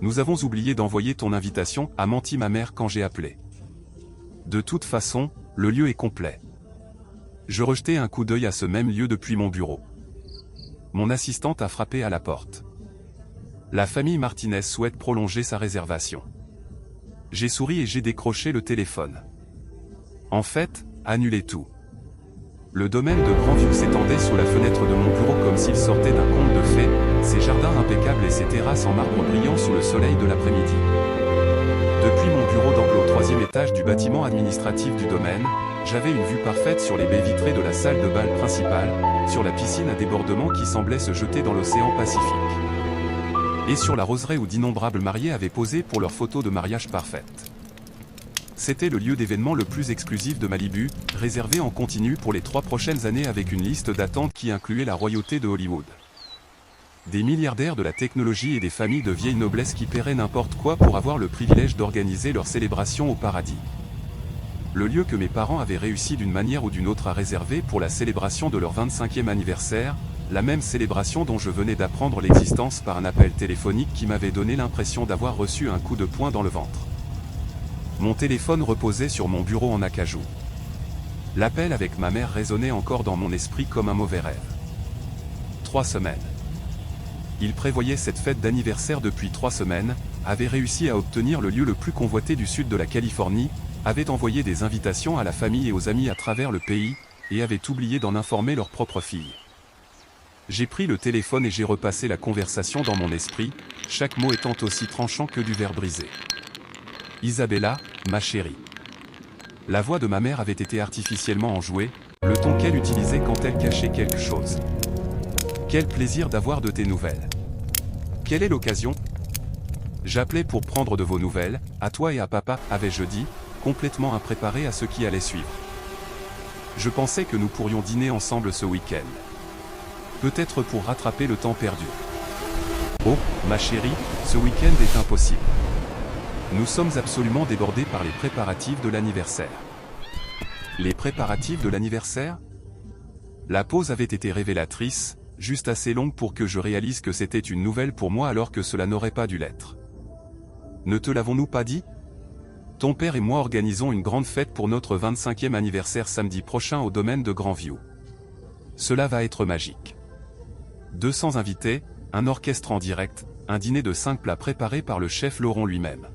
Nous avons oublié d'envoyer ton invitation, a menti ma mère quand j'ai appelé. De toute façon, le lieu est complet. Je rejetais un coup d'œil à ce même lieu depuis mon bureau. Mon assistante a frappé à la porte. La famille Martinez souhaite prolonger sa réservation. J'ai souri et j'ai décroché le téléphone. En fait, annulez tout. Le domaine de Grandview s'étendait sous la fenêtre de mon bureau comme s'il sortait d'un conte de fées, ses jardins impeccables et ses terrasses en marbre brillant sous le soleil de l'après-midi. Depuis mon bureau d'angle au 3e étage du bâtiment administratif du domaine, j'avais une vue parfaite sur les baies vitrées de la salle de bal principale, sur la piscine à débordement qui semblait se jeter dans l'océan Pacifique. Et sur la roseraie où d'innombrables mariés avaient posé pour leurs photos de mariage parfaites. C'était le lieu d'événement le plus exclusif de Malibu, réservé en continu pour les 3 prochaines années avec une liste d'attente qui incluait la royauté de Hollywood. Des milliardaires de la technologie et des familles de vieille noblesse qui paieraient n'importe quoi pour avoir le privilège d'organiser leur célébration au paradis. Le lieu que mes parents avaient réussi d'une manière ou d'une autre à réserver pour la célébration de leur 25e anniversaire, la même célébration dont je venais d'apprendre l'existence par un appel téléphonique qui m'avait donné l'impression d'avoir reçu un coup de poing dans le ventre. Mon téléphone reposait sur mon bureau en acajou. L'appel avec ma mère résonnait encore dans mon esprit comme un mauvais rêve. 3 semaines. Il prévoyait cette fête d'anniversaire depuis 3 semaines, avait réussi à obtenir le lieu le plus convoité du sud de la Californie, avait envoyé des invitations à la famille et aux amis à travers le pays, et avait oublié d'en informer leur propre fille. J'ai pris le téléphone et j'ai repassé la conversation dans mon esprit, chaque mot étant aussi tranchant que du verre brisé. Isabella, ma chérie. La voix de ma mère avait été artificiellement enjouée, le ton qu'elle utilisait quand elle cachait quelque chose. Quel plaisir d'avoir de tes nouvelles. Quelle est l'occasion? J'appelais pour prendre de vos nouvelles, à toi et à papa, avais-je dit, complètement impréparé à ce qui allait suivre. Je pensais que nous pourrions dîner ensemble ce week-end. Peut-être pour rattraper le temps perdu. Oh, ma chérie, ce week-end est impossible. Nous sommes absolument débordés par les préparatifs de l'anniversaire. Les préparatifs de l'anniversaire? La pause avait été révélatrice, juste assez longue pour que je réalise que c'était une nouvelle pour moi alors que cela n'aurait pas dû l'être. Ne te l'avons-nous pas dit? Ton père et moi organisons une grande fête pour notre 25e anniversaire samedi prochain au domaine de Grandview. Cela va être magique. 200 invités, un orchestre en direct, un dîner de 5 plats préparés par le chef Laurent lui-même.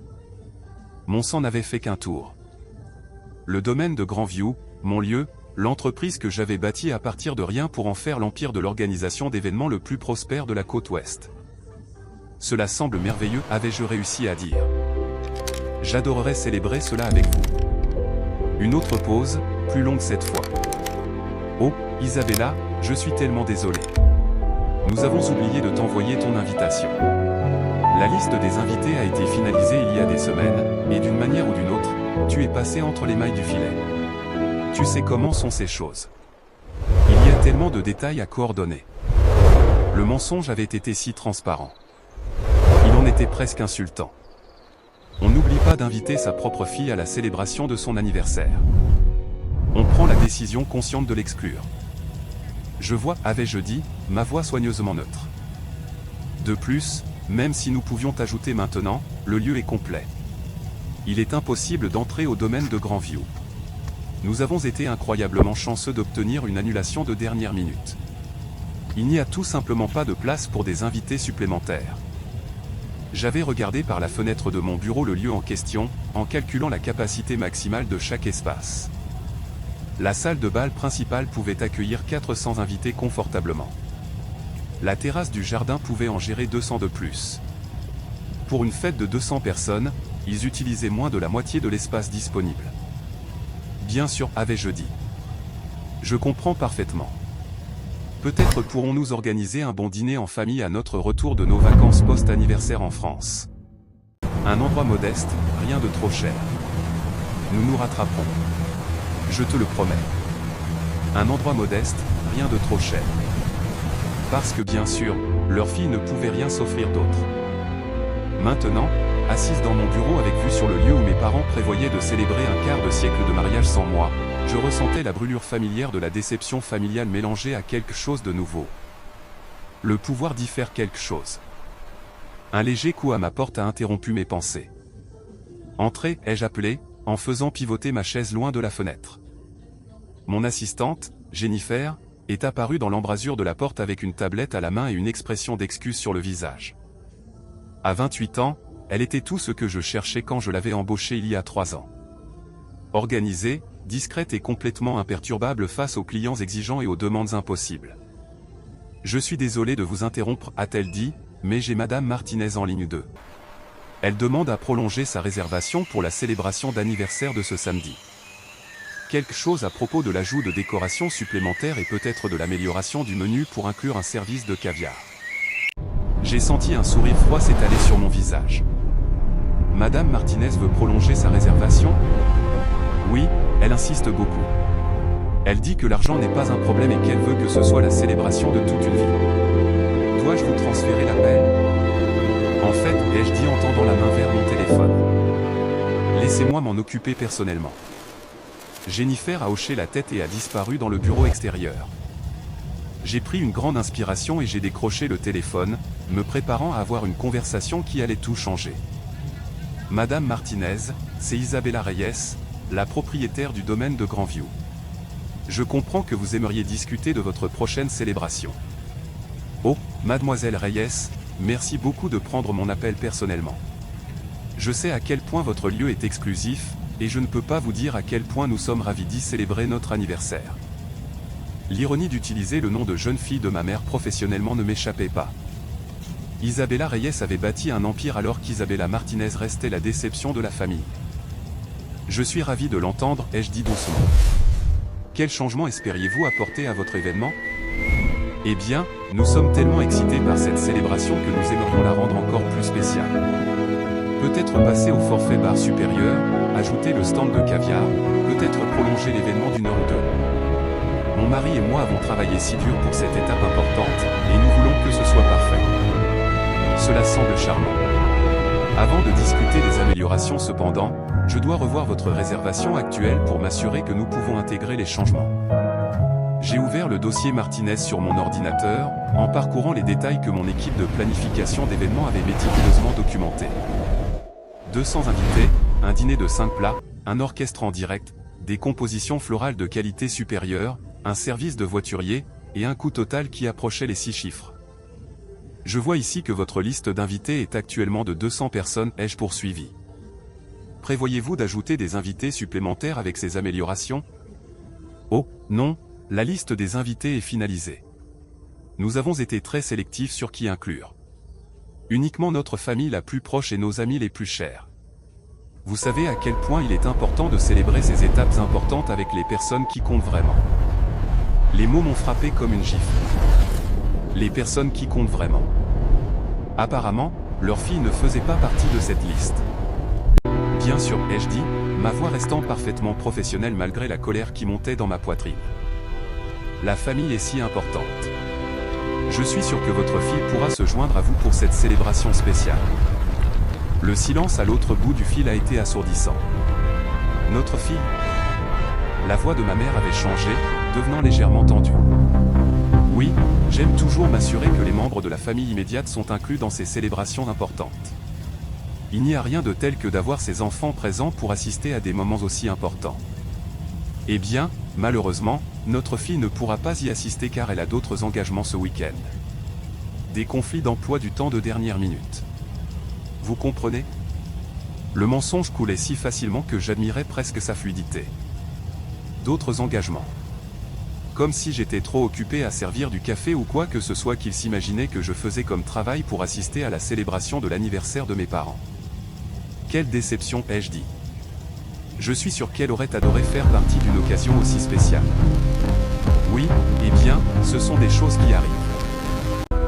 Mon sang n'avait fait qu'un tour. Le domaine de Grandview, mon lieu, l'entreprise que j'avais bâtie à partir de rien pour en faire l'empire de l'organisation d'événements le plus prospère de la côte ouest. Cela semble merveilleux, avais-je réussi à dire. J'adorerais célébrer cela avec vous. Une autre pause, plus longue cette fois. Oh, Isabella, je suis tellement désolé. Nous avons oublié de t'envoyer ton invitation. La liste des invités a été finalisée il y a des semaines, et d'une manière ou d'une autre, tu es passé entre les mailles du filet. Tu sais comment sont ces choses. Il y a tellement de détails à coordonner. Le mensonge avait été si transparent. Il en était presque insultant. On n'oublie pas d'inviter sa propre fille à la célébration de son anniversaire. On prend la décision consciente de l'exclure. Je vois, avais-je dit, ma voix soigneusement neutre. De plus, même si nous pouvions ajouter maintenant, le lieu est complet. Il est impossible d'entrer au domaine de Grandview. Nous avons été incroyablement chanceux d'obtenir une annulation de dernière minute. Il n'y a tout simplement pas de place pour des invités supplémentaires. J'avais regardé par la fenêtre de mon bureau le lieu en question, en calculant la capacité maximale de chaque espace. La salle de bal principale pouvait accueillir 400 invités confortablement. La terrasse du jardin pouvait en gérer 200 de plus. Pour une fête de 200 personnes, ils utilisaient moins de la moitié de l'espace disponible. Bien sûr, avais-je dit. Je comprends parfaitement. Peut-être pourrons-nous organiser un bon dîner en famille à notre retour de nos vacances post-anniversaire en France. Un endroit modeste, rien de trop cher. Nous nous rattraperons. Je te le promets. Un endroit modeste, rien de trop cher. Parce que bien sûr, leur fille ne pouvait rien s'offrir d'autre. Maintenant, assise dans mon bureau avec vue sur le lieu où mes parents prévoyaient de célébrer un quart de siècle de mariage sans moi, je ressentais la brûlure familière de la déception familiale mélangée à quelque chose de nouveau. Le pouvoir d'y faire quelque chose. Un léger coup à ma porte a interrompu mes pensées. Entrez, ai-je appelé, en faisant pivoter ma chaise loin de la fenêtre. Mon assistante, Jennifer, est apparue dans l'embrasure de la porte avec une tablette à la main et une expression d'excuse sur le visage. À 28 ans, elle était tout ce que je cherchais quand je l'avais embauchée il y a 3 ans. Organisée, discrète et complètement imperturbable face aux clients exigeants et aux demandes impossibles. Je suis désolé de vous interrompre, a-t-elle dit, mais j'ai Madame Martinez en ligne 2. Elle demande à prolonger sa réservation pour la célébration d'anniversaire de ce samedi. Quelque chose à propos de l'ajout de décorations supplémentaires et peut-être de l'amélioration du menu pour inclure un service de caviar. J'ai senti un sourire froid s'étaler sur mon visage. Madame Martinez veut prolonger sa réservation? Oui, elle insiste beaucoup. Elle dit que l'argent n'est pas un problème et qu'elle veut que ce soit la célébration de toute une vie. Dois-je vous transférer l'appel? En fait, ai-je dit en tendant la main vers mon téléphone. Laissez-moi m'en occuper personnellement. Jennifer a hoché la tête et a disparu dans le bureau extérieur. J'ai pris une grande inspiration et j'ai décroché le téléphone, me préparant à avoir une conversation qui allait tout changer. Madame Martinez, c'est Isabella Reyes, la propriétaire du domaine de Grandview. Je comprends que vous aimeriez discuter de votre prochaine célébration. Oh, mademoiselle Reyes, merci beaucoup de prendre mon appel personnellement. Je sais à quel point votre lieu est exclusif, et je ne peux pas vous dire à quel point nous sommes ravis d'y célébrer notre anniversaire. L'ironie d'utiliser le nom de jeune fille de ma mère professionnellement ne m'échappait pas. Isabella Reyes avait bâti un empire alors qu'Isabella Martinez restait la déception de la famille. Je suis ravi de l'entendre, ai-je dit doucement. Quel changement espériez-vous apporter à votre événement? Eh bien, nous sommes tellement excités par cette célébration que nous aimerions la rendre encore plus spéciale. Peut-être passer au forfait bar supérieur, ajouter le stand de caviar, peut-être prolonger l'événement d'1 heure ou 2. Mon mari et moi avons travaillé si dur pour cette étape importante, et nous voulons que ce soit parfait. Cela semble charmant. Avant de discuter des améliorations cependant, je dois revoir votre réservation actuelle pour m'assurer que nous pouvons intégrer les changements. J'ai ouvert le dossier Martinez sur mon ordinateur, en parcourant les détails que mon équipe de planification d'événements avait méticuleusement documentés. 200 invités, un dîner de 5 plats, un orchestre en direct, des compositions florales de qualité supérieure, un service de voiturier, et un coût total qui approchait les 6 chiffres. Je vois ici que votre liste d'invités est actuellement de 200 personnes, ai-je poursuivi. Prévoyez-vous d'ajouter des invités supplémentaires avec ces améliorations? Oh, non, la liste des invités est finalisée. Nous avons été très sélectifs sur qui inclure. Uniquement notre famille la plus proche et nos amis les plus chers. Vous savez à quel point il est important de célébrer ces étapes importantes avec les personnes qui comptent vraiment. Les mots m'ont frappé comme une gifle. Les personnes qui comptent vraiment. Apparemment, leur fille ne faisait pas partie de cette liste. Bien sûr, ai-je dit, ma voix restant parfaitement professionnelle malgré la colère qui montait dans ma poitrine. La famille est si importante. Je suis sûr que votre fille pourra se joindre à vous pour cette célébration spéciale. Le silence à l'autre bout du fil a été assourdissant. Notre fille? La voix de ma mère avait changé, devenant légèrement tendue. Oui, j'aime toujours m'assurer que les membres de la famille immédiate sont inclus dans ces célébrations importantes. Il n'y a rien de tel que d'avoir ses enfants présents pour assister à des moments aussi importants. Eh bien, malheureusement, notre fille ne pourra pas y assister car elle a d'autres engagements ce week-end. Des conflits d'emploi du temps de dernière minute. Vous comprenez? Le mensonge coulait si facilement que j'admirais presque sa fluidité. D'autres engagements. Comme si j'étais trop occupé à servir du café ou quoi que ce soit qu'il s'imaginait que je faisais comme travail pour assister à la célébration de l'anniversaire de mes parents. Quelle déception, ai-je dit. Je suis sûr qu'elle aurait adoré faire partie d'une occasion aussi spéciale. Oui, eh bien, ce sont des choses qui arrivent.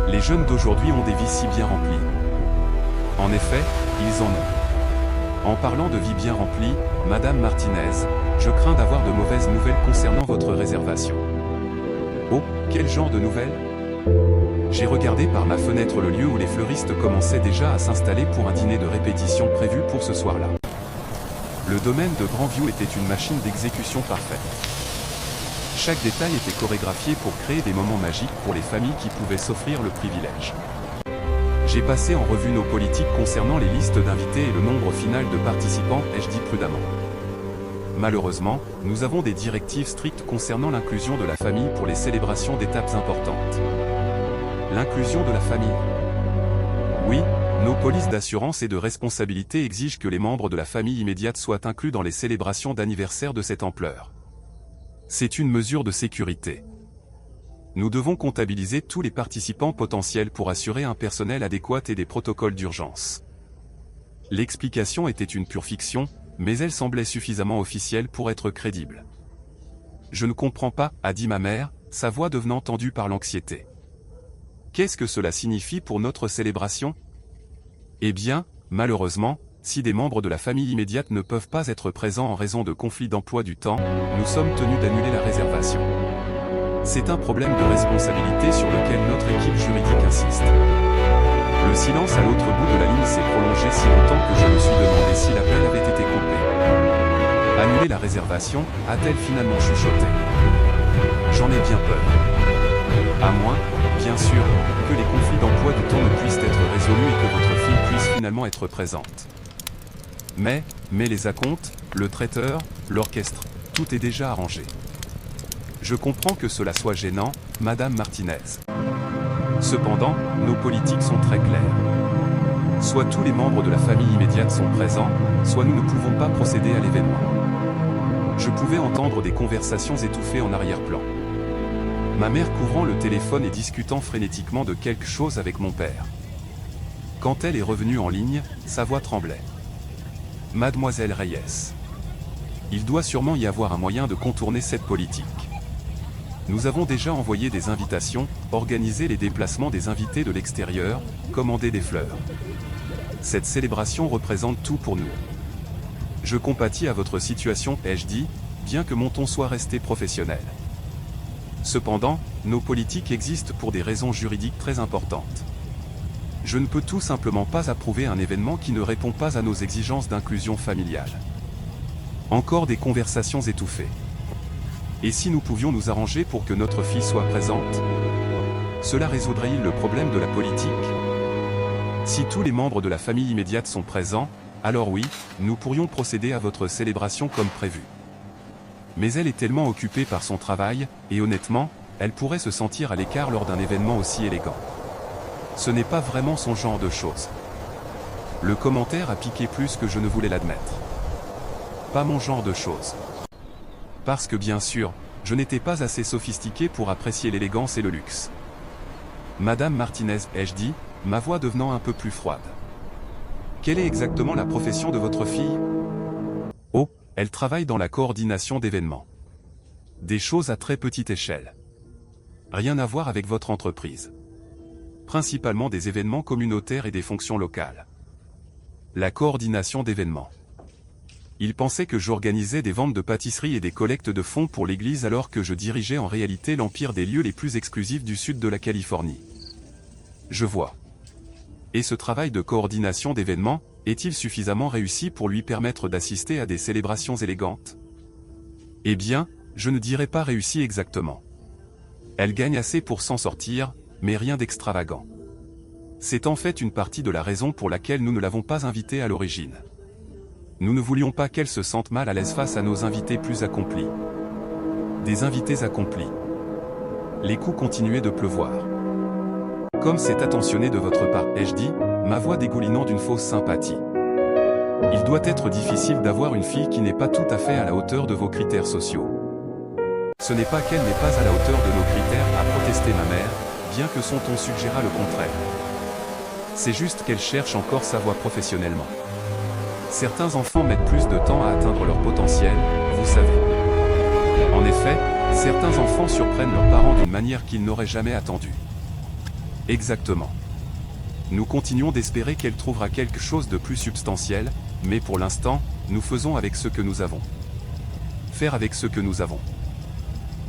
Les jeunes d'aujourd'hui ont des vies si bien remplies. En effet, ils en ont. En parlant de vie bien remplie, Madame Martinez, je crains d'avoir de mauvaises nouvelles concernant votre réservation. Oh, quel genre de nouvelles? J'ai regardé par ma fenêtre le lieu où les fleuristes commençaient déjà à s'installer pour un dîner de répétition prévu pour ce soir-là. Le domaine de Grandview était une machine d'exécution parfaite. Chaque détail était chorégraphié pour créer des moments magiques pour les familles qui pouvaient s'offrir le privilège. J'ai passé en revue nos politiques concernant les listes d'invités et le nombre final de participants, ai-je dit prudemment. Malheureusement, nous avons des directives strictes concernant l'inclusion de la famille pour les célébrations d'étapes importantes. L'inclusion de la famille. Oui, nos polices d'assurance et de responsabilité exigent que les membres de la famille immédiate soient inclus dans les célébrations d'anniversaire de cette ampleur. C'est une mesure de sécurité. Nous devons comptabiliser tous les participants potentiels pour assurer un personnel adéquat et des protocoles d'urgence. L'explication était une pure fiction, mais elle semblait suffisamment officielle pour être crédible. Je ne comprends pas, a dit ma mère, sa voix devenant tendue par l'anxiété. Qu'est-ce que cela signifie pour notre célébration? Eh bien, malheureusement, si des membres de la famille immédiate ne peuvent pas être présents en raison de conflits d'emploi du temps, nous sommes tenus d'annuler la réservation. C'est un problème de responsabilité sur lequel notre équipe juridique insiste. Le silence à l'autre bout de la ligne s'est prolongé si longtemps que je me suis demandé si l'appel avait été coupé. Annuler la réservation, a-t-elle finalement chuchoté? J'en ai bien peur. À moins, bien sûr, que les conflits d'emploi du temps ne puissent être résolus et que votre fille puisse finalement être présente. Mais les acomptes, le traiteur, l'orchestre, tout est déjà arrangé. Je comprends que cela soit gênant, Madame Martinez. Cependant, nos politiques sont très claires. Soit tous les membres de la famille immédiate sont présents, soit nous ne pouvons pas procéder à l'événement. Je pouvais entendre des conversations étouffées en arrière-plan. Ma mère couvrant le téléphone et discutant frénétiquement de quelque chose avec mon père. Quand elle est revenue en ligne, sa voix tremblait. Mademoiselle Reyes. Il doit sûrement y avoir un moyen de contourner cette politique. Nous avons déjà envoyé des invitations, organisé les déplacements des invités de l'extérieur, commandé des fleurs. Cette célébration représente tout pour nous. Je compatis à votre situation, ai-je dit, bien que mon ton soit resté professionnel. Cependant, nos politiques existent pour des raisons juridiques très importantes. Je ne peux tout simplement pas approuver un événement qui ne répond pas à nos exigences d'inclusion familiale. Encore des conversations étouffées. Et si nous pouvions nous arranger pour que notre fille soit présente? Cela résoudrait-il le problème de la politique? Si tous les membres de la famille immédiate sont présents, alors oui, nous pourrions procéder à votre célébration comme prévu. Mais elle est tellement occupée par son travail, et honnêtement, elle pourrait se sentir à l'écart lors d'un événement aussi élégant. Ce n'est pas vraiment son genre de choses. Le commentaire a piqué plus que je ne voulais l'admettre. Pas mon genre de choses. Parce que bien sûr, je n'étais pas assez sophistiqué pour apprécier l'élégance et le luxe. Madame Martinez, ai-je dit, ma voix devenant un peu plus froide. Quelle est exactement la profession de votre fille? Oh, elle travaille dans la coordination d'événements. Des choses à très petite échelle. Rien à voir avec votre entreprise. Principalement des événements communautaires et des fonctions locales. La coordination d'événements. Il pensait que j'organisais des ventes de pâtisseries et des collectes de fonds pour l'église alors que je dirigeais en réalité l'empire des lieux les plus exclusifs du sud de la Californie. Je vois. Et ce travail de coordination d'événements, est-il suffisamment réussi pour lui permettre d'assister à des célébrations élégantes? Eh bien, je ne dirais pas réussi exactement. Elle gagne assez pour s'en sortir, mais rien d'extravagant. C'est en fait une partie de la raison pour laquelle nous ne l'avons pas invitée à l'origine. Nous ne voulions pas qu'elle se sente mal à l'aise face à nos invités plus accomplis. Des invités accomplis. Les coups continuaient de pleuvoir. Comme c'est attentionné de votre part, ai-je dit, ma voix dégoulinant d'une fausse sympathie. Il doit être difficile d'avoir une fille qui n'est pas tout à fait à la hauteur de vos critères sociaux. Ce n'est pas qu'elle n'est pas à la hauteur de nos critères, a protesté ma mère, bien que son ton suggérât le contraire. C'est juste qu'elle cherche encore sa voie professionnellement. Certains enfants mettent plus de temps à atteindre leur potentiel, vous savez. En effet, certains enfants surprennent leurs parents d'une manière qu'ils n'auraient jamais attendue. Exactement. Nous continuons d'espérer qu'elle trouvera quelque chose de plus substantiel, mais pour l'instant, nous faisons avec ce que nous avons. Faire avec ce que nous avons.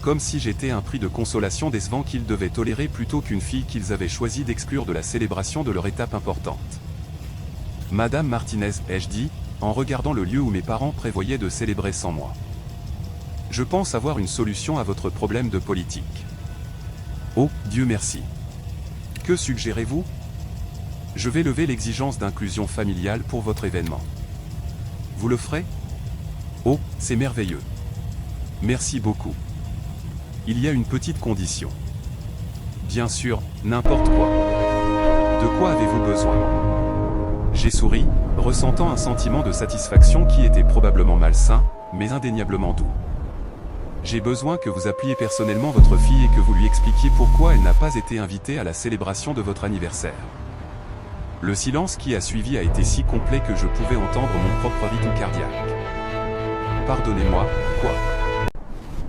Comme si j'étais un prix de consolation décevant qu'ils devaient tolérer plutôt qu'une fille qu'ils avaient choisi d'exclure de la célébration de leur étape importante. Madame Martinez, ai-je dit, en regardant le lieu où mes parents prévoyaient de célébrer sans moi. Je pense avoir une solution à votre problème de politique. Oh, Dieu merci. Que suggérez-vous? Je vais lever l'exigence d'inclusion familiale pour votre événement. Vous le ferez? Oh, c'est merveilleux. Merci beaucoup. Il y a une petite condition. Bien sûr, n'importe quoi. De quoi avez-vous besoin? J'ai souri, ressentant un sentiment de satisfaction qui était probablement malsain, mais indéniablement doux. J'ai besoin que vous appeliez personnellement votre fille et que vous lui expliquiez pourquoi elle n'a pas été invitée à la célébration de votre anniversaire. Le silence qui a suivi a été si complet que je pouvais entendre mon propre rythme cardiaque. Pardonnez-moi, quoi?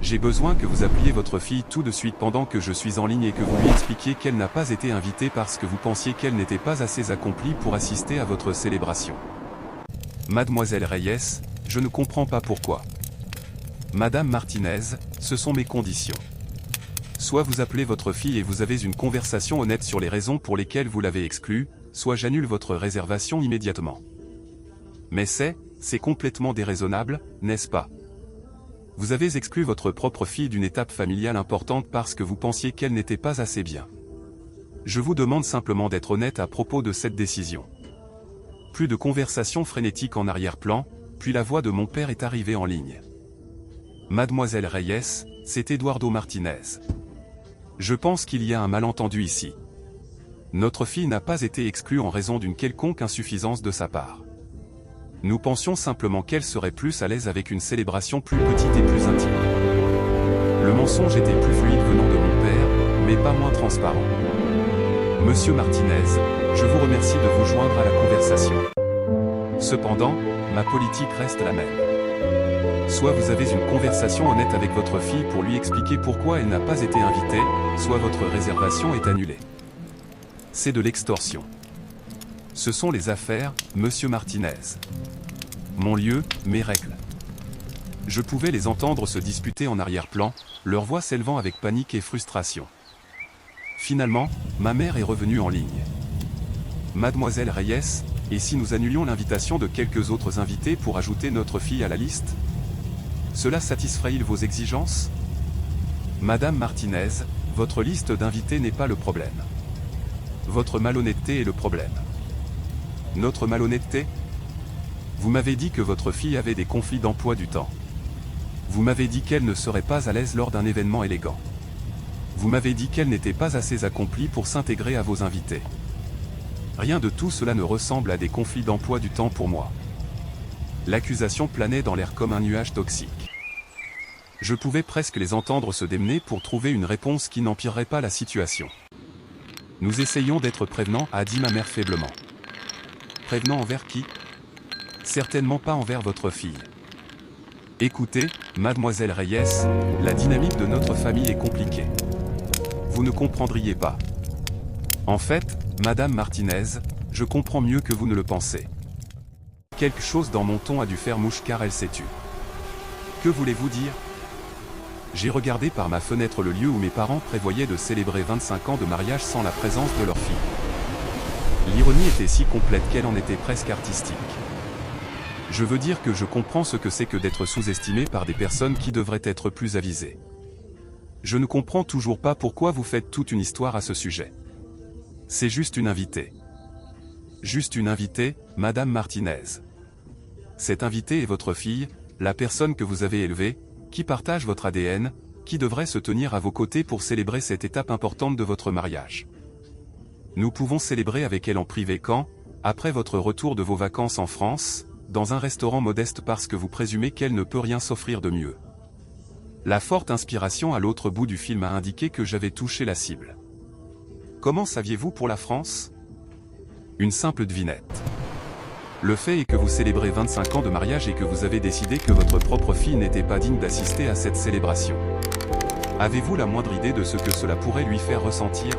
J'ai besoin que vous appeliez votre fille tout de suite pendant que je suis en ligne et que vous lui expliquiez qu'elle n'a pas été invitée parce que vous pensiez qu'elle n'était pas assez accomplie pour assister à votre célébration. Mademoiselle Reyes, je ne comprends pas pourquoi. Madame Martinez, ce sont mes conditions. Soit vous appelez votre fille et vous avez une conversation honnête sur les raisons pour lesquelles vous l'avez exclue, soit j'annule votre réservation immédiatement. Mais c'est complètement déraisonnable, n'est-ce pas? Vous avez exclu votre propre fille d'une étape familiale importante parce que vous pensiez qu'elle n'était pas assez bien. Je vous demande simplement d'être honnête à propos de cette décision. Plus de conversation frénétique en arrière-plan, puis la voix de mon père est arrivée en ligne. Mademoiselle Reyes, c'est Eduardo Martinez. Je pense qu'il y a un malentendu ici. Notre fille n'a pas été exclue en raison d'une quelconque insuffisance de sa part. Nous pensions simplement qu'elle serait plus à l'aise avec une célébration plus petite et plus intime. Le mensonge était plus fluide venant de mon père, mais pas moins transparent. Monsieur Martinez, je vous remercie de vous joindre à la conversation. Cependant, ma politique reste la même. Soit vous avez une conversation honnête avec votre fille pour lui expliquer pourquoi elle n'a pas été invitée, soit votre réservation est annulée. C'est de l'extorsion. Ce sont les affaires, Monsieur Martinez. Mon lieu, mes règles. Je pouvais les entendre se disputer en arrière-plan, leur voix s'élevant avec panique et frustration. Finalement, ma mère est revenue en ligne. Mademoiselle Reyes, et si nous annulions l'invitation de quelques autres invités pour ajouter notre fille à la liste? Cela satisferait-il vos exigences? Madame Martinez, votre liste d'invités n'est pas le problème. Votre malhonnêteté est le problème. Notre malhonnêteté? Vous m'avez dit que votre fille avait des conflits d'emploi du temps. Vous m'avez dit qu'elle ne serait pas à l'aise lors d'un événement élégant. Vous m'avez dit qu'elle n'était pas assez accomplie pour s'intégrer à vos invités. Rien de tout cela ne ressemble à des conflits d'emploi du temps pour moi. L'accusation planait dans l'air comme un nuage toxique. Je pouvais presque les entendre se démener pour trouver une réponse qui n'empirerait pas la situation. Nous essayons d'être prévenants, a dit ma mère faiblement. Prévenant envers qui? Certainement pas envers votre fille. Écoutez, Mademoiselle Reyes, la dynamique de notre famille est compliquée. Vous ne comprendriez pas. En fait, Madame Martinez, je comprends mieux que vous ne le pensez. Quelque chose dans mon ton a dû faire mouche car elle s'est tue. Que voulez-vous dire? J'ai regardé par ma fenêtre le lieu où mes parents prévoyaient de célébrer 25 ans de mariage sans la présence de leur fille. L'ironie était si complète qu'elle en était presque artistique. Je veux dire que je comprends ce que c'est que d'être sous-estimé par des personnes qui devraient être plus avisées. Je ne comprends toujours pas pourquoi vous faites toute une histoire à ce sujet. C'est juste une invitée. Juste une invitée, Madame Martinez. Cette invitée est votre fille, la personne que vous avez élevée, qui partage votre ADN, qui devrait se tenir à vos côtés pour célébrer cette étape importante de votre mariage. Nous pouvons célébrer avec elle en privé quand, après votre retour de vos vacances en France, dans un restaurant modeste parce que vous présumez qu'elle ne peut rien s'offrir de mieux. La forte inspiration à l'autre bout du film a indiqué que j'avais touché la cible. Comment saviez-vous pour la France? Une simple devinette. Le fait est que vous célébrez 25 ans de mariage et que vous avez décidé que votre propre fille n'était pas digne d'assister à cette célébration. Avez-vous la moindre idée de ce que cela pourrait lui faire ressentir?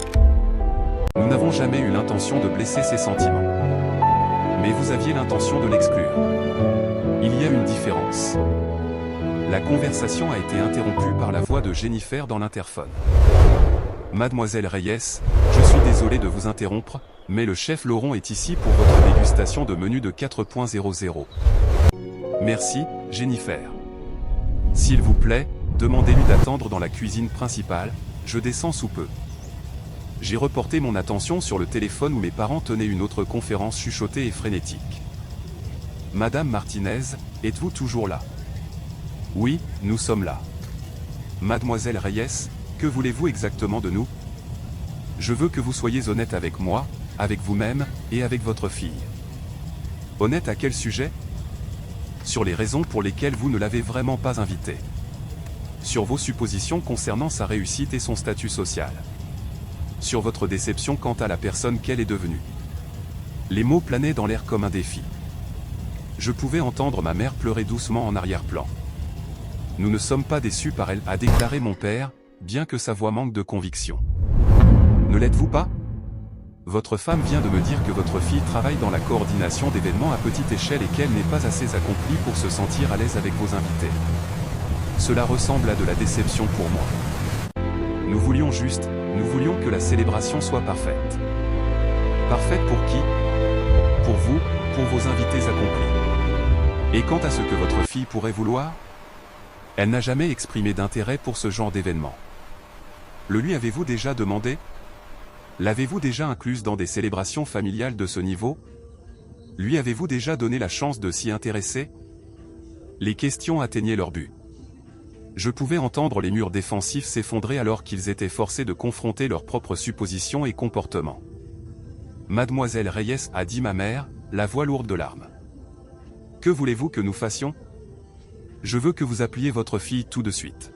Nous n'avons jamais eu l'intention de blesser ses sentiments. Mais vous aviez l'intention de l'exclure. Il y a une différence. La conversation a été interrompue par la voix de Jennifer dans l'interphone. Mademoiselle Reyes, je suis désolé de vous interrompre, mais le chef Laurent est ici pour votre dégustation de menu de 4.00. Merci, Jennifer. S'il vous plaît, demandez-lui d'attendre dans la cuisine principale, je descends sous peu. J'ai reporté mon attention sur le téléphone où mes parents tenaient une autre conférence chuchotée et frénétique. Madame Martinez, êtes-vous toujours là? Oui, nous sommes là. Mademoiselle Reyes, que voulez-vous exactement de nous? Je veux que vous soyez honnête avec moi, avec vous-même, et avec votre fille. Honnête à quel sujet? Sur les raisons pour lesquelles vous ne l'avez vraiment pas invitée. Sur vos suppositions concernant sa réussite et son statut social. Sur votre déception quant à la personne qu'elle est devenue. Les mots planaient dans l'air comme un défi. Je pouvais entendre ma mère pleurer doucement en arrière-plan. Nous ne sommes pas déçus par elle, a déclaré mon père, bien que sa voix manque de conviction. Ne l'êtes-vous pas? Votre femme vient de me dire que votre fille travaille dans la coordination d'événements à petite échelle et qu'elle n'est pas assez accomplie pour se sentir à l'aise avec vos invités. Cela ressemble à de la déception pour moi. Nous voulions que la célébration soit parfaite. Parfaite pour qui? Pour vous, pour vos invités accomplis. Et quant à ce que votre fille pourrait vouloir? Elle n'a jamais exprimé d'intérêt pour ce genre d'événement. Le lui avez-vous déjà demandé? L'avez-vous déjà incluse dans des célébrations familiales de ce niveau? Lui avez-vous déjà donné la chance de s'y intéresser? Les questions atteignaient leur but. Je pouvais entendre les murs défensifs s'effondrer alors qu'ils étaient forcés de confronter leurs propres suppositions et comportements. Mademoiselle Reyes, a dit ma mère, la voix lourde de larmes. Que voulez-vous que nous fassions? Je veux que vous appeliez votre fille tout de suite.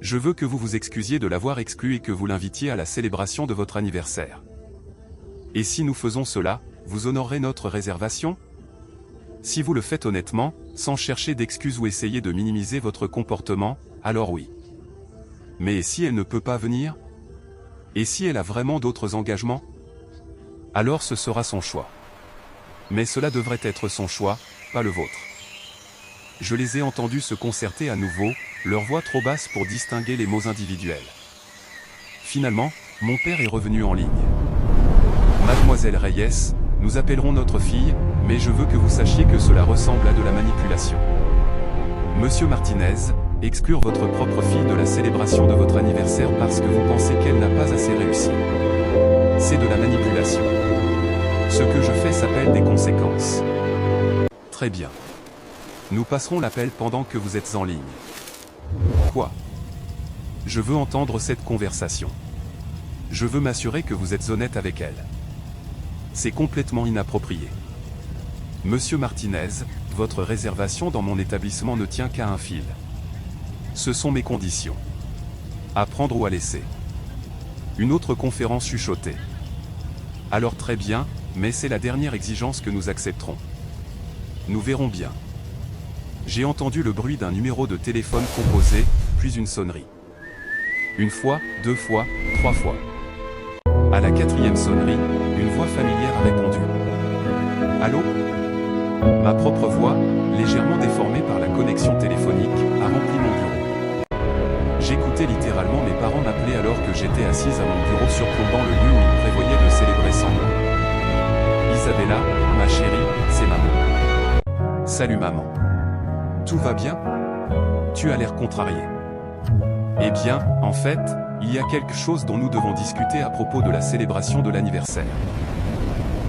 Je veux que vous vous excusiez de l'avoir exclue et que vous l'invitiez à la célébration de votre anniversaire. Et si nous faisons cela, vous honorerez notre réservation? Si vous le faites honnêtement, sans chercher d'excuses ou essayer de minimiser votre comportement, alors oui. Mais si elle ne peut pas venir? Et si elle a vraiment d'autres engagements? Alors ce sera son choix. Mais cela devrait être son choix, pas le vôtre. Je les ai entendus se concerter à nouveau, leur voix trop basse pour distinguer les mots individuels. Finalement, mon père est revenu en ligne. Mademoiselle Reyes, nous appellerons notre fille, mais je veux que vous sachiez que cela ressemble à de la manipulation. Monsieur Martinez, exclure votre propre fille de la célébration de votre anniversaire parce que vous pensez qu'elle n'a pas assez réussi. C'est de la manipulation. Ce que je fais s'appelle des conséquences. Très bien. Nous passerons l'appel pendant que vous êtes en ligne. Quoi? Je veux entendre cette conversation. Je veux m'assurer que vous êtes honnête avec elle. C'est complètement inapproprié. Monsieur Martinez, votre réservation dans mon établissement ne tient qu'à un fil. Ce sont mes conditions. À prendre ou à laisser. Une autre conférence chuchotée. Alors très bien, mais c'est la dernière exigence que nous accepterons. Nous verrons bien. J'ai entendu le bruit d'un numéro de téléphone composé, puis une sonnerie. Une fois, 2 fois, 3 fois. À la 4e sonnerie, une voix familière a répondu. Allô? Ma propre voix, légèrement déformée par la connexion téléphonique, a rempli mon bureau. J'écoutais littéralement mes parents m'appeler alors que j'étais assise à mon bureau surplombant le lieu où ils prévoyaient de célébrer semblant. Isabella, ma chérie, c'est maman. Salut maman. Tout va bien? Tu as l'air contrarié. Eh bien, en fait, il y a quelque chose dont nous devons discuter à propos de la célébration de l'anniversaire.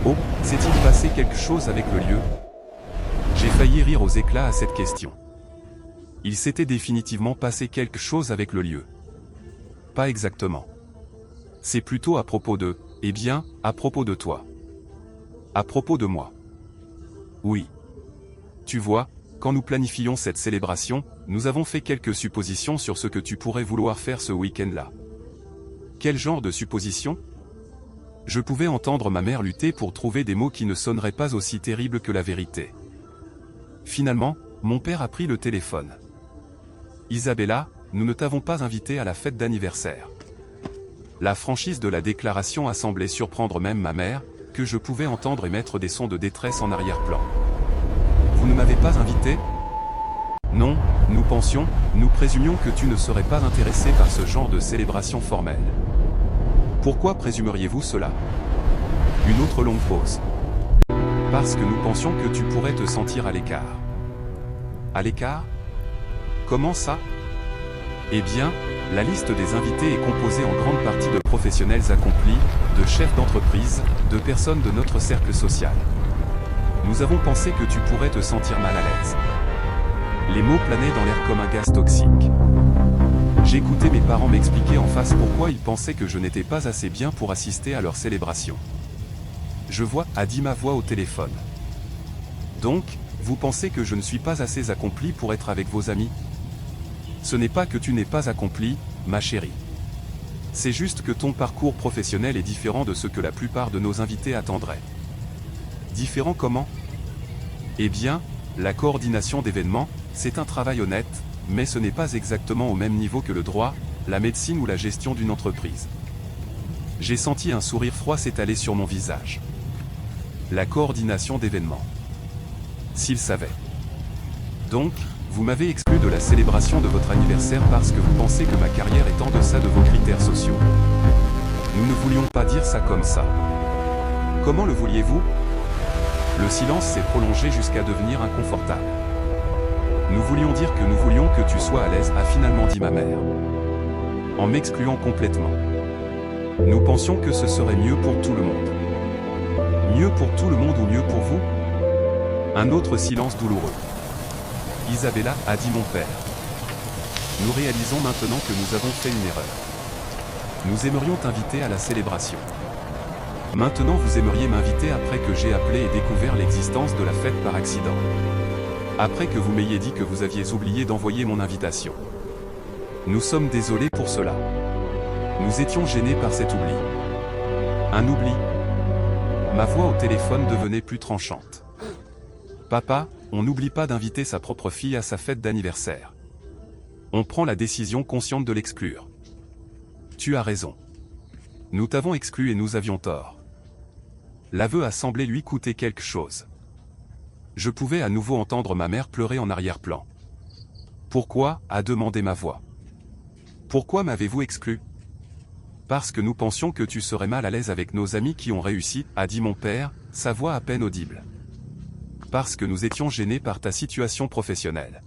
Oh, s'est-il passé quelque chose avec le lieu? J'ai failli rire aux éclats à cette question. Il s'était définitivement passé quelque chose avec le lieu. Pas exactement. C'est plutôt à propos de, eh bien, à propos de toi. À propos de moi. Oui. Tu vois, quand nous planifions cette célébration, nous avons fait quelques suppositions sur ce que tu pourrais vouloir faire ce week-end-là. Quel genre de suppositions? Je pouvais entendre ma mère lutter pour trouver des mots qui ne sonneraient pas aussi terribles que la vérité. Finalement, mon père a pris le téléphone. Isabella, nous ne t'avons pas invitée à la fête d'anniversaire. La franchise de la déclaration a semblé surprendre même ma mère, que je pouvais entendre émettre des sons de détresse en arrière-plan. Vous ne m'avez pas invité? Non, nous présumions que tu ne serais pas intéressé par ce genre de célébration formelle. Pourquoi présumeriez-vous cela? Une autre longue pause. Parce que nous pensions que tu pourrais te sentir à l'écart. À l'écart? Comment ça? Eh bien, La liste des invités est composée en grande partie de professionnels accomplis, de chefs d'entreprise, de personnes de notre cercle social. Nous avons pensé que tu pourrais te sentir mal à l'aise. Les mots planaient dans l'air comme un gaz toxique. J'écoutais mes parents m'expliquer en face pourquoi ils pensaient que je n'étais pas assez bien pour assister à leur célébration. Je vois, a dit ma voix au téléphone. Donc, vous pensez que je ne suis pas assez accompli pour être avec vos amis? Ce n'est pas que tu n'es pas accompli, ma chérie. C'est juste que ton parcours professionnel est différent de ce que la plupart de nos invités attendraient. Différent comment? Eh bien, la coordination d'événements, c'est un travail honnête, mais ce n'est pas exactement au même niveau que le droit, la médecine ou la gestion d'une entreprise. J'ai senti un sourire froid s'étaler sur mon visage. La coordination d'événements. S'il savait. Donc, vous m'avez exclu de la célébration de votre anniversaire parce que vous pensez que ma carrière est en deçà de vos critères sociaux. Nous ne voulions pas dire ça comme ça. Comment le vouliez-vous? Le silence s'est prolongé jusqu'à devenir inconfortable. Nous voulions dire que nous voulions que tu sois à l'aise, a finalement dit ma mère. En m'excluant complètement. Nous pensions que ce serait mieux pour tout le monde. Mieux pour tout le monde ou mieux pour vous? Un autre silence douloureux. Isabella, a dit mon père. Nous réalisons maintenant que nous avons fait une erreur. Nous aimerions t'inviter à la célébration. Maintenant vous aimeriez m'inviter après que j'ai appelé et découvert l'existence de la fête par accident. Après que vous m'ayez dit que vous aviez oublié d'envoyer mon invitation. Nous sommes désolés pour cela. Nous étions gênés par cet oubli. Un oubli. Ma voix au téléphone devenait plus tranchante. Papa, on n'oublie pas d'inviter sa propre fille à sa fête d'anniversaire. On prend la décision consciente de l'exclure. Tu as raison. Nous t'avons exclu et nous avions tort. L'aveu a semblé lui coûter quelque chose. Je pouvais à nouveau entendre ma mère pleurer en arrière-plan. Pourquoi, a demandé ma voix. Pourquoi m'avez-vous exclu? Parce que nous pensions que tu serais mal à l'aise avec nos amis qui ont réussi, a dit mon père, sa voix à peine audible. Parce que nous étions gênés par ta situation professionnelle.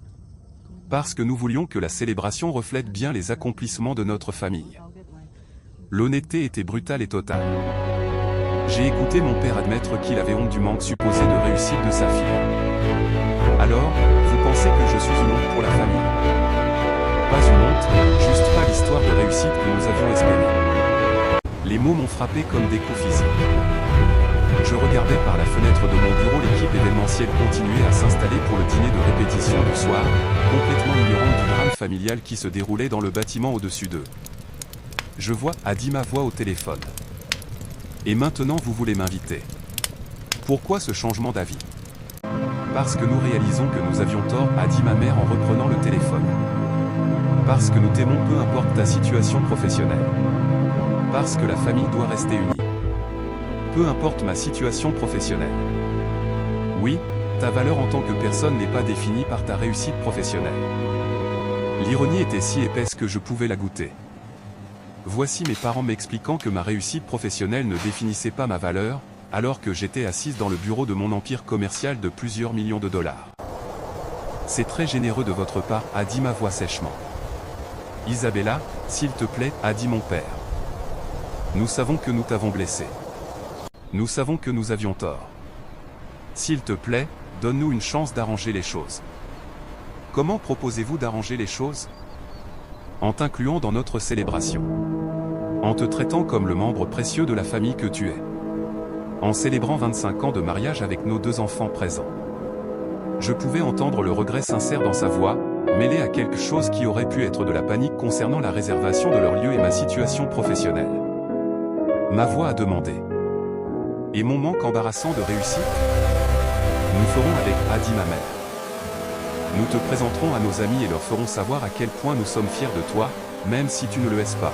Parce que nous voulions que la célébration reflète bien les accomplissements de notre famille. L'honnêteté était brutale et totale. J'ai écouté mon père admettre qu'il avait honte du manque supposé de réussite de sa fille. Alors, vous pensez que je suis une honte pour la famille? Pas une honte, juste pas l'histoire de réussite que nous avions espérée. Les mots m'ont frappé comme des coups physiques. Je regardais par la fenêtre de mon bureau l'équipe événementielle continuer à s'installer pour le dîner de répétition du soir, complètement ignorante du drame familial qui se déroulait dans le bâtiment au-dessus d'eux. Je vois, a dit ma voix au téléphone. Et maintenant vous voulez m'inviter. Pourquoi ce changement d'avis? Parce que nous réalisons que nous avions tort, a dit ma mère en reprenant le téléphone. Parce que nous t'aimons peu importe ta situation professionnelle. Parce que la famille doit rester unie. Peu importe ma situation professionnelle. Oui, ta valeur en tant que personne n'est pas définie par ta réussite professionnelle. L'ironie était si épaisse que je pouvais la goûter. Voici mes parents m'expliquant que ma réussite professionnelle ne définissait pas ma valeur, alors que j'étais assise dans le bureau de mon empire commercial de plusieurs millions de dollars. C'est très généreux de votre part, a dit ma voix sèchement. Isabella, s'il te plaît, a dit mon père. Nous savons que nous t'avons blessé. Nous savons que nous avions tort. S'il te plaît, donne-nous une chance d'arranger les choses. Comment proposez-vous d'arranger les choses? En t'incluant dans notre célébration. En te traitant comme le membre précieux de la famille que tu es. En célébrant 25 ans de mariage avec nos 2 enfants présents. Je pouvais entendre le regret sincère dans sa voix, mêlé à quelque chose qui aurait pu être de la panique concernant la réservation de leur lieu et ma situation professionnelle. Ma voix a demandé. Et mon manque embarrassant de réussite? Nous ferons avec, a dit ma mère. Nous te présenterons à nos amis et leur ferons savoir à quel point nous sommes fiers de toi, même si tu ne le es pas.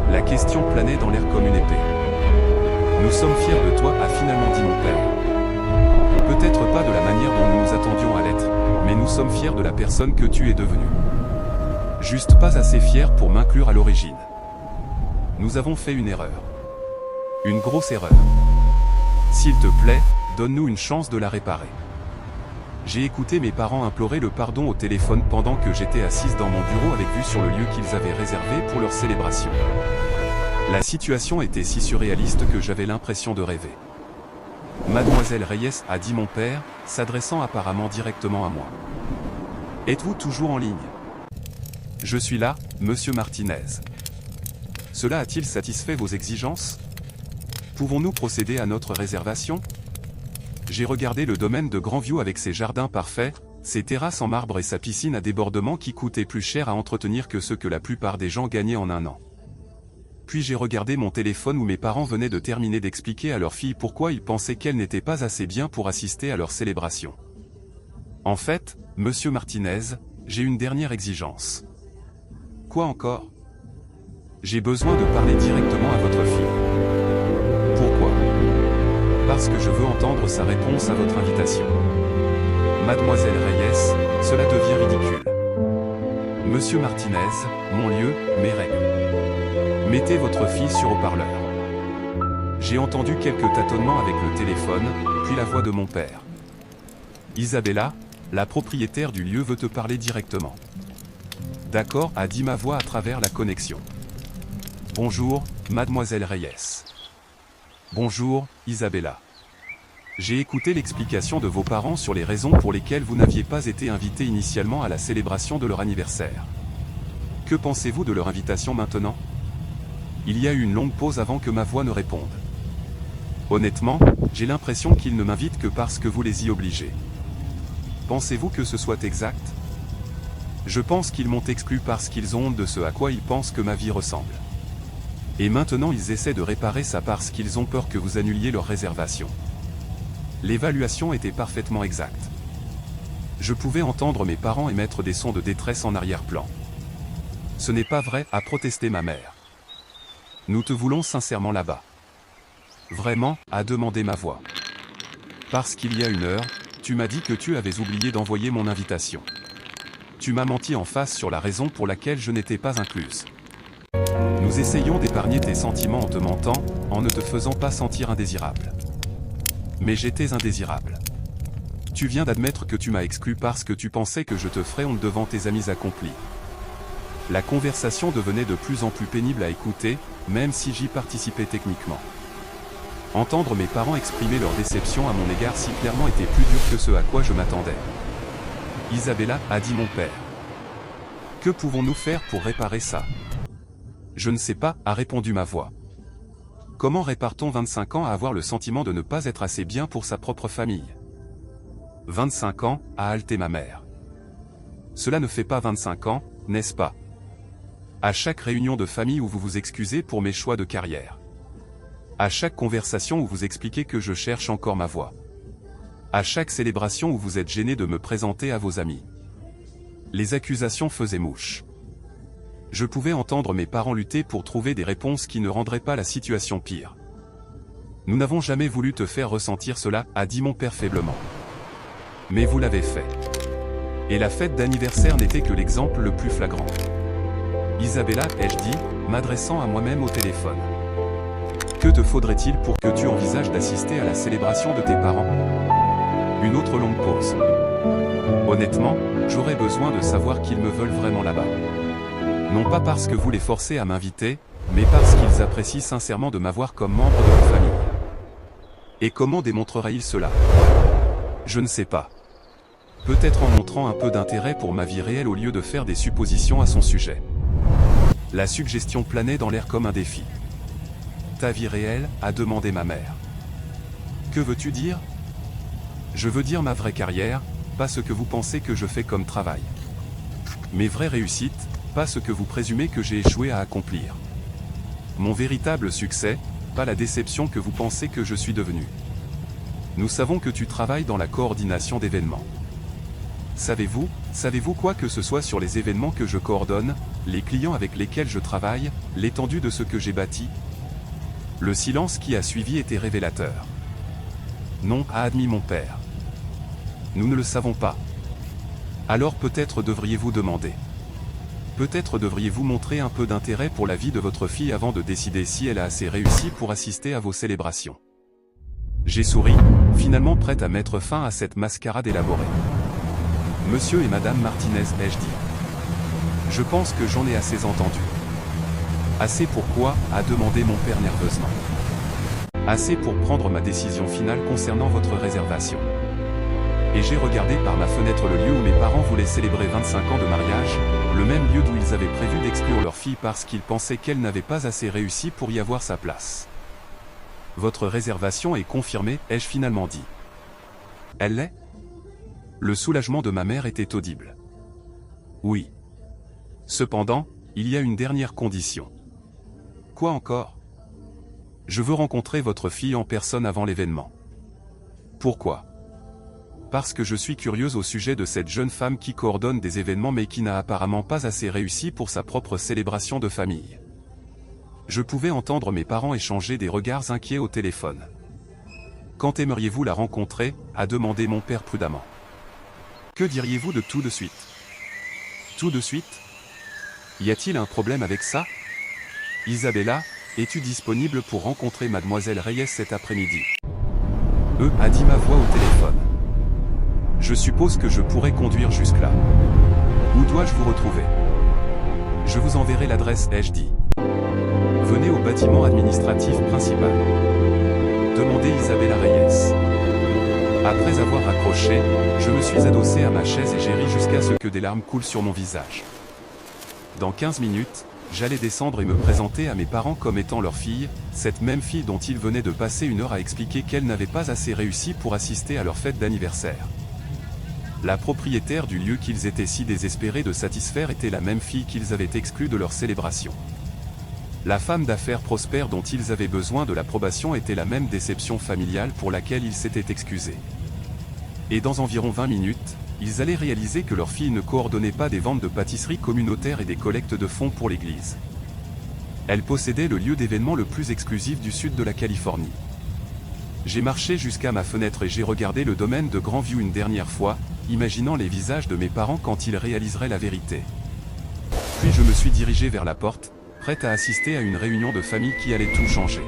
La question planait dans l'air comme une épée. Nous sommes fiers de toi, a finalement dit mon père. Peut-être pas de la manière dont nous nous attendions à l'être, mais nous sommes fiers de la personne que tu es devenue. Juste pas assez fiers pour m'inclure à l'origine. Nous avons fait une erreur. Une grosse erreur. S'il te plaît, donne-nous une chance de la réparer. J'ai écouté mes parents implorer le pardon au téléphone pendant que j'étais assise dans mon bureau avec vue sur le lieu qu'ils avaient réservé pour leur célébration. La situation était si surréaliste que j'avais l'impression de rêver. Mademoiselle Reyes, a dit mon père, s'adressant apparemment directement à moi. Êtes-vous toujours en ligne? Je suis là, monsieur Martinez. Cela a-t-il satisfait vos exigences? Pouvons-nous procéder à notre réservation? J'ai regardé le domaine de Grandview avec ses jardins parfaits, ses terrasses en marbre et sa piscine à débordement qui coûtait plus cher à entretenir que ce que la plupart des gens gagnaient en un an. Puis j'ai regardé mon téléphone où mes parents venaient de terminer d'expliquer à leur fille pourquoi ils pensaient qu'elle n'était pas assez bien pour assister à leur célébration. En fait, monsieur Martinez, j'ai une dernière exigence. Quoi encore? J'ai besoin de parler directement à votre fille. Pourquoi? Parce que je veux entendre sa réponse à votre invitation. Mademoiselle Reyes, cela devient ridicule. Monsieur Martinez, mon lieu, mes règles. Mettez votre fille sur haut-parleur. J'ai entendu quelques tâtonnements avec le téléphone, puis la voix de mon père. Isabella, la propriétaire du lieu veut te parler directement. D'accord, a dit ma voix à travers la connexion. Bonjour, mademoiselle Reyes. Bonjour, Isabella. J'ai écouté l'explication de vos parents sur les raisons pour lesquelles vous n'aviez pas été invité initialement à la célébration de leur anniversaire. Que pensez-vous de leur invitation maintenant? Il y a eu une longue pause avant que ma voix ne réponde. Honnêtement, j'ai l'impression qu'ils ne m'invitent que parce que vous les y obligez. Pensez-vous que ce soit exact? Je pense qu'ils m'ont exclu parce qu'ils ont honte de ce à quoi ils pensent que ma vie ressemble. Et maintenant ils essaient de réparer ça parce qu'ils ont peur que vous annuliez leur réservation. L'évaluation était parfaitement exacte. Je pouvais entendre mes parents émettre des sons de détresse en arrière-plan. Ce n'est pas vrai, a protesté ma mère. Nous te voulons sincèrement là-bas. Vraiment, a demandé ma voix. Parce qu'il y a une heure, tu m'as dit que tu avais oublié d'envoyer mon invitation. Tu m'as menti en face sur la raison pour laquelle je n'étais pas incluse. Nous essayons d'épargner tes sentiments en te mentant, en ne te faisant pas sentir indésirable. Mais j'étais indésirable. Tu viens d'admettre que tu m'as exclu parce que tu pensais que je te ferais honte devant tes amis accomplis. La conversation devenait de plus en plus pénible à écouter, même si j'y participais techniquement. Entendre mes parents exprimer leur déception à mon égard si clairement était plus dur que ce à quoi je m'attendais. Isabella, a dit mon père. Que pouvons-nous faire pour réparer ça? Je ne sais pas, a répondu ma voix. Comment répare-t-on 25 ans à avoir le sentiment de ne pas être assez bien pour sa propre famille? 25 ans, a haleté ma mère. Cela ne fait pas 25 ans, n'est-ce pas? À chaque réunion de famille où vous vous excusez pour mes choix de carrière. À chaque conversation où vous expliquez que je cherche encore ma voie. À chaque célébration où vous êtes gêné de me présenter à vos amis. Les accusations faisaient mouche. Je pouvais entendre mes parents lutter pour trouver des réponses qui ne rendraient pas la situation pire. Nous n'avons jamais voulu te faire ressentir cela, a dit mon père faiblement. Mais vous l'avez fait. Et la fête d'anniversaire n'était que l'exemple le plus flagrant. Isabella, ai-je dit, m'adressant à moi-même au téléphone. Que te faudrait-il pour que tu envisages d'assister à la célébration de tes parents? Une autre longue pause. Honnêtement, j'aurais besoin de savoir qu'ils me veulent vraiment là-bas. Non pas parce que vous les forcez à m'inviter, mais parce qu'ils apprécient sincèrement de m'avoir comme membre de leur famille. Et comment démontreraient-ils cela? Je ne sais pas. Peut-être en montrant un peu d'intérêt pour ma vie réelle au lieu de faire des suppositions à son sujet. La suggestion planait dans l'air comme un défi. Ta vie réelle, a demandé ma mère. Que veux-tu dire? Je veux dire ma vraie carrière, pas ce que vous pensez que je fais comme travail. Mes vraies réussites, pas ce que vous présumez que j'ai échoué à accomplir. Mon véritable succès, pas la déception que vous pensez que je suis devenu. Nous savons que tu travailles dans la coordination d'événements. Savez-vous quoi que ce soit sur les événements que je coordonne, les clients avec lesquels je travaille, l'étendue de ce que j'ai bâti? Le silence qui a suivi était révélateur. Non, a admis mon père. Nous ne le savons pas. Alors peut-être devriez-vous demander. Peut-être devriez-vous montrer un peu d'intérêt pour la vie de votre fille avant de décider si elle a assez réussi pour assister à vos célébrations. J'ai souri, finalement prête à mettre fin à cette mascarade élaborée. Monsieur et Madame Martinez, ai-je dit. Je pense que j'en ai assez entendu. Assez pourquoi, a demandé mon père nerveusement. Assez pour prendre ma décision finale concernant votre réservation. Et j'ai regardé par ma fenêtre le lieu où mes parents voulaient célébrer 25 ans de mariage, le même lieu d'où ils avaient prévu d'exclure leur fille parce qu'ils pensaient qu'elle n'avait pas assez réussi pour y avoir sa place. Votre réservation est confirmée, ai-je finalement dit. Elle l'est ? Le soulagement de ma mère était audible. Oui. Cependant, il y a une dernière condition. Quoi encore ? Je veux rencontrer votre fille en personne avant l'événement. Pourquoi ? Parce que je suis curieuse au sujet de cette jeune femme qui coordonne des événements mais qui n'a apparemment pas assez réussi pour sa propre célébration de famille. Je pouvais entendre mes parents échanger des regards inquiets au téléphone. Quand aimeriez-vous la rencontrer ? A demandé mon père prudemment. Que diriez-vous de tout de suite ? Tout de suite ? Y a-t-il un problème avec ça ? Isabella, es-tu disponible pour rencontrer mademoiselle Reyes cet après-midi ? A dit ma voix au téléphone. Je suppose que je pourrais conduire jusque-là. Où dois-je vous retrouver ? Je vous enverrai l'adresse, ai-je dit. Venez au bâtiment administratif principal. Demandez Isabella Reyes. Après avoir raccroché, je me suis adossé à ma chaise et j'ai ri jusqu'à ce que des larmes coulent sur mon visage. Dans 15 minutes, j'allais descendre et me présenter à mes parents comme étant leur fille, cette même fille dont ils venaient de passer une heure à expliquer qu'elle n'avait pas assez réussi pour assister à leur fête d'anniversaire. La propriétaire du lieu qu'ils étaient si désespérés de satisfaire était la même fille qu'ils avaient exclue de leur célébration. La femme d'affaires prospère dont ils avaient besoin de l'approbation était la même déception familiale pour laquelle ils s'étaient excusés. Et dans environ 20 minutes, ils allaient réaliser que leur fille ne coordonnait pas des ventes de pâtisseries communautaires et des collectes de fonds pour l'église. Elle possédait le lieu d'événement le plus exclusif du sud de la Californie. J'ai marché jusqu'à ma fenêtre et j'ai regardé le domaine de Grandview une dernière fois, imaginant les visages de mes parents quand ils réaliseraient la vérité. Puis je me suis dirigé vers la porte, prête à assister à une réunion de famille qui allait tout changer.